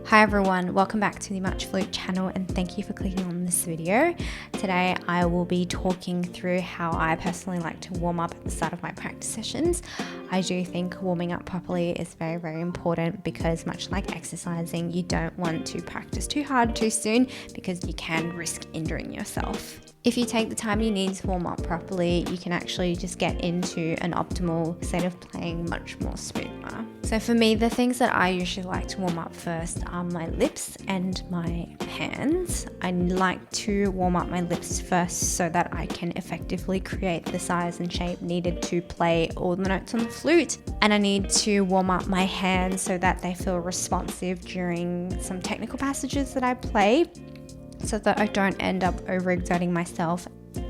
Hi everyone, welcome back to the Match Flute channel and thank you for clicking on this video. Today I will be talking through how I personally like to warm up at the start of my practice sessions. I do think warming up properly is very important because much like exercising, you don't want to practice too hard too soon because you can risk injuring yourself. If you take the time you need to warm up properly, you can actually just get into an optimal state of playing much more smoother. So for me, the things that I usually like to warm up first are my lips and my hands. I like to warm up my lips first so that I can effectively create the size and shape needed to play all the notes on the flute. And I need to warm up my hands so that they feel responsive during some technical passages that I play, so that I don't end up overexerting myself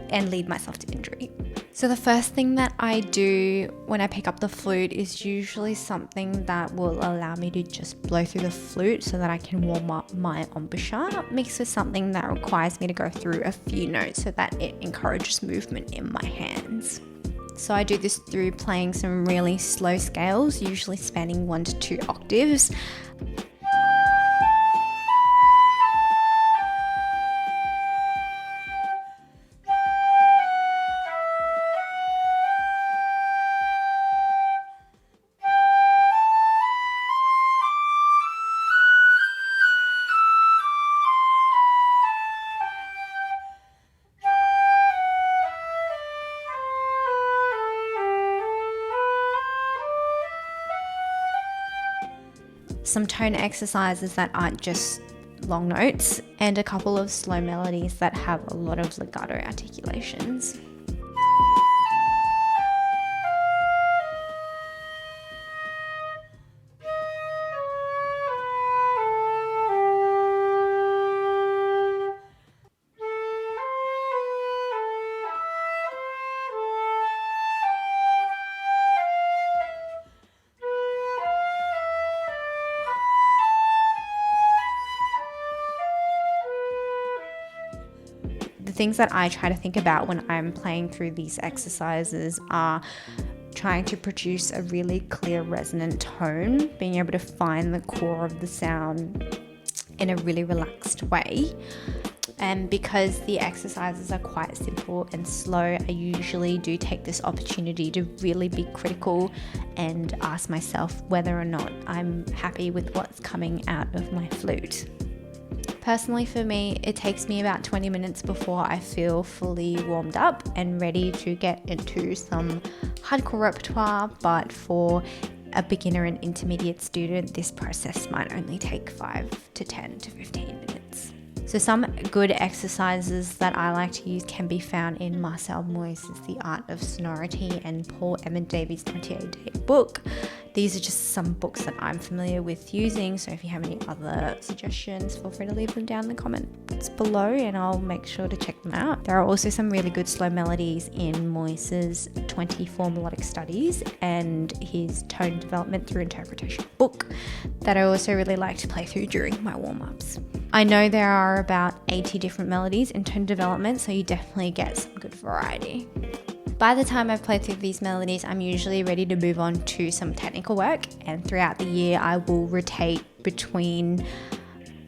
and lead myself to injury. So the first thing that I do when I pick up the flute is usually something that will allow me to just blow through the flute so that I can warm up my embouchure, mixed with something that requires me to go through a few notes so that it encourages movement in my hands. So I do this through playing some really slow scales, usually spanning 1 to 2 octaves. Some tone exercises that aren't just long notes, and a couple of slow melodies that have a lot of legato articulations. The things that I try to think about when I'm playing through these exercises are trying to produce a really clear resonant tone, being able to find the core of the sound in a really relaxed way. And because the exercises are quite simple and slow, I usually do take this opportunity to really be critical and ask myself whether or not I'm happy with what's coming out of my flute. Personally, for me, it takes me about 20 minutes before I feel fully warmed up and ready to get into some hardcore repertoire, but for a beginner and intermediate student, this process might only take 5 to 10 to 15 minutes. So some good exercises that I like to use can be found in Marcel Moyse's The Art of Sonority and Paul Davies' 28-Day book. These are just some books that I'm familiar with using, so if you have any other suggestions, feel free to leave them down in the comments below and I'll make sure to check them out. There are also some really good slow melodies in Moyse's 24 Melodic Studies and his Tone Development Through Interpretation book that I also really like to play through during my warm-ups. I know there are about 80 different melodies in tone development, so you definitely get some good variety. By the time I've played through these melodies, I'm usually ready to move on to some technical work, and throughout the year I will rotate between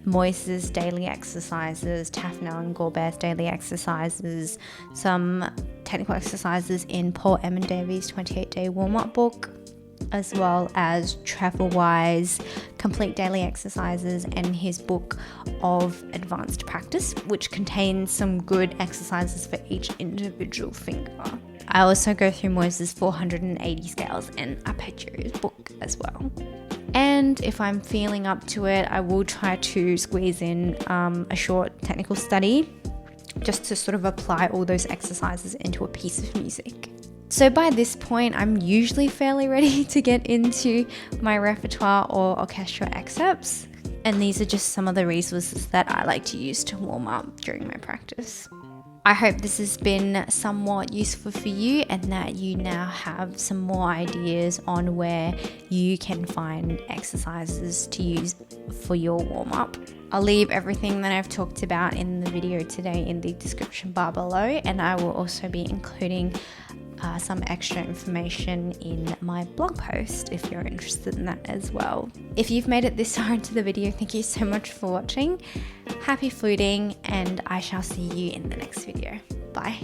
Moyse's daily exercises, Tafnell and Gorbert's daily exercises, some technical exercises in Paul Davies' 28-Day warm-up book, as well as Travel-Wise complete daily exercises and his book of advanced practice, which contains some good exercises for each individual finger. I also go through Moyse's 480 scales and arpeggios book as well. And if I'm feeling up to it, I will try to squeeze in a short technical study just to sort of apply all those exercises into a piece of music. So by this point, I'm usually fairly ready to get into my repertoire or orchestral excerpts. And these are just some of the resources that I like to use to warm up during my practice. I hope this has been somewhat useful for you and that you now have some more ideas on where you can find exercises to use for your warm-up. I'll leave everything that I've talked about in the video today in the description bar below, and I will also be including some extra information in my blog post if you're interested in that as well. If you've made it this far into the video, thank you so much for watching. Happy fluting, and I shall see you in the next video. Bye.